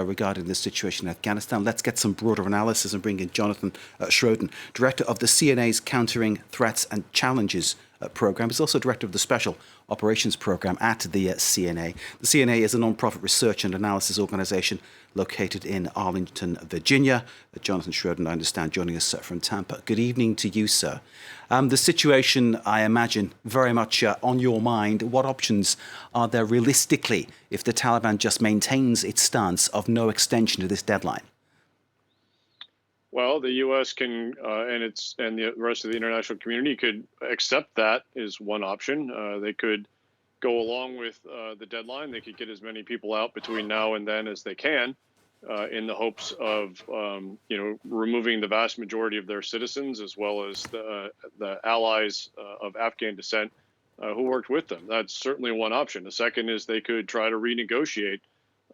regarding the situation in Afghanistan. Let's get some broader analysis and bring in Jonathan Schroden, Director of the CNA's Countering Threats and Challenges program. He's also Director of the Special Operations Program at the CNA. The CNA is a non-profit research and analysis organisation located in Arlington, Virginia. Jonathan Schroden, I understand, joining us from Tampa. Good evening to you, sir. The situation, I imagine, very much on your mind. What options are there realistically if the Taliban just maintains its stance of no extension to this deadline? Well, the U.S. can, and the rest of the international community could accept that is one option. They could go along with the deadline. They could get as many people out between now and then as they can, in the hopes of, removing the vast majority of their citizens, as well as the allies of Afghan descent who worked with them. That's certainly one option. The second is they could try to renegotiate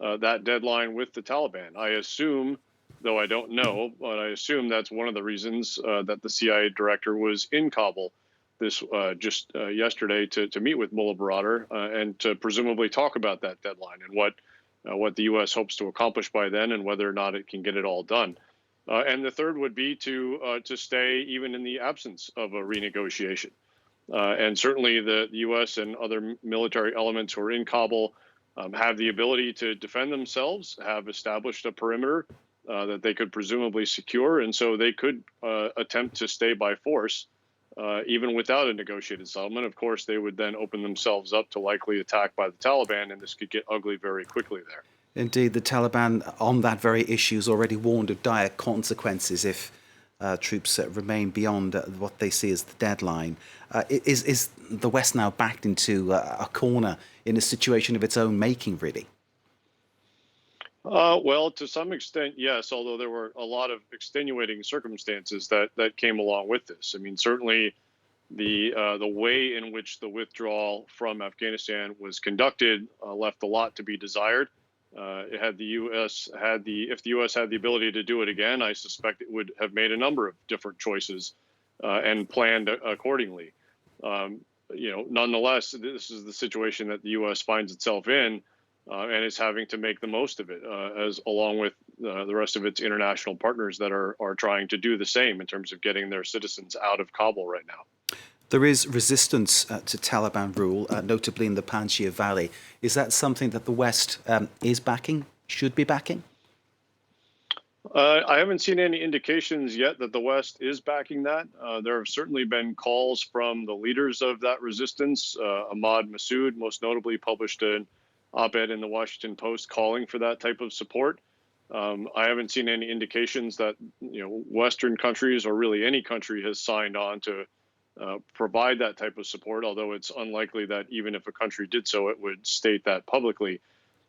that deadline with the Taliban. I assume, though I don't know, but I assume that's one of the reasons that the CIA director was in Kabul just yesterday to meet with Mullah Baradar and to presumably talk about that deadline and what the U.S. hopes to accomplish by then and whether or not it can get it all done. And the third would be to stay even in the absence of a renegotiation. And certainly the U.S. and other military elements who are in Kabul have the ability to defend themselves, have established a perimeter that they could presumably secure. And so they could attempt to stay by force, even without a negotiated settlement. Of course, they would then open themselves up to likely attack by the Taliban, and this could get ugly very quickly there. Indeed, the Taliban on that very issue has already warned of dire consequences if troops remain beyond what they see as the deadline. Is the West now backed into a corner in a situation of its own making, really? Well, to some extent, yes, although there were a lot of extenuating circumstances that came along with this. I mean, certainly the way in which the withdrawal from Afghanistan was conducted left a lot to be desired. If the U.S. had the ability to do it again, I suspect it would have made a number of different choices and planned accordingly. Nonetheless, this is the situation that the U.S. finds itself in. And is having to make the most of it, as along with the rest of its international partners that are trying to do the same in terms of getting their citizens out of Kabul right now. There is resistance to Taliban rule, notably in the Panjshir Valley. Is that something that the West is backing, should be backing? I haven't seen any indications yet that the West is backing that. There have certainly been calls from the leaders of that resistance. Ahmad Massoud, most notably, published an op-ed in the Washington Post calling for that type of support. I haven't seen any indications that Western countries or really any country has signed on to provide that type of support, although it's unlikely that even if a country did so, it would state that publicly.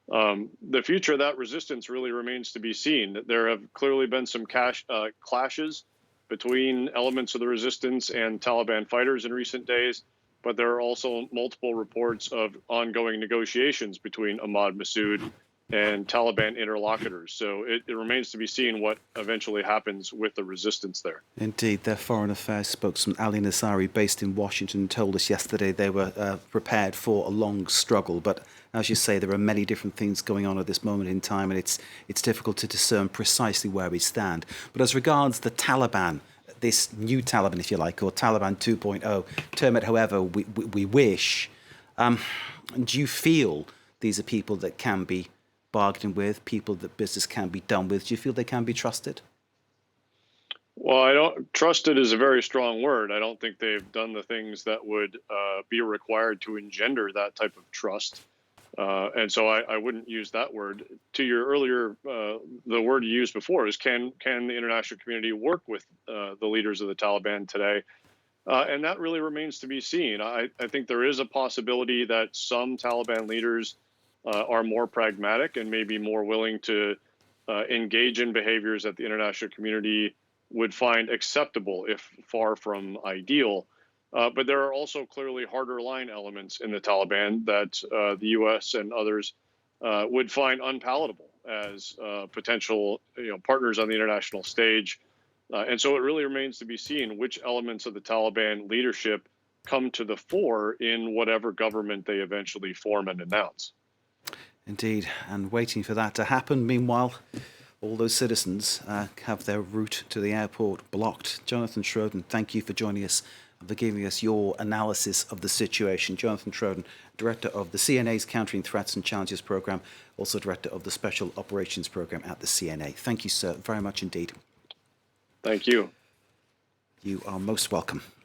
The future of that resistance really remains to be seen. There have clearly been some clashes between elements of the resistance and Taliban fighters in recent days. But there are also multiple reports of ongoing negotiations between Ahmad Massoud and Taliban interlocutors. So it remains to be seen what eventually happens with the resistance there. Indeed, their Foreign Affairs spokesman Ali Nasari, based in Washington, told us yesterday they were prepared for a long struggle. But as you say, there are many different things going on at this moment in time, and it's difficult to discern precisely where we stand. But as regards the Taliban, this new Taliban, if you like, or Taliban 2.0, term it however we wish. Do you feel these are people that can be bargained with, people that business can be done with? Do you feel they can be trusted? Well, trusted is a very strong word. I don't think they've done the things that would be required to engender that type of trust. And so I wouldn't use that word. To your earlier, the word you used before is can the international community work with the leaders of the Taliban today? And that really remains to be seen. I think there is a possibility that some Taliban leaders are more pragmatic and maybe more willing to engage in behaviors that the international community would find acceptable, if far from ideal. But there are also clearly harder line elements in the Taliban that the U.S. and others would find unpalatable as potential partners on the international stage. And so it really remains to be seen which elements of the Taliban leadership come to the fore in whatever government they eventually form and announce. Indeed, and waiting for that to happen. Meanwhile, all those citizens have their route to the airport blocked. Jonathan Schroden, thank you for joining us and for giving us your analysis of the situation. Jonathan Schroden, Director of the CNA's Countering Threats and Challenges Programme, also Director of the Special Operations Programme at the CNA. Thank you, sir, very much indeed. Thank you. You are most welcome.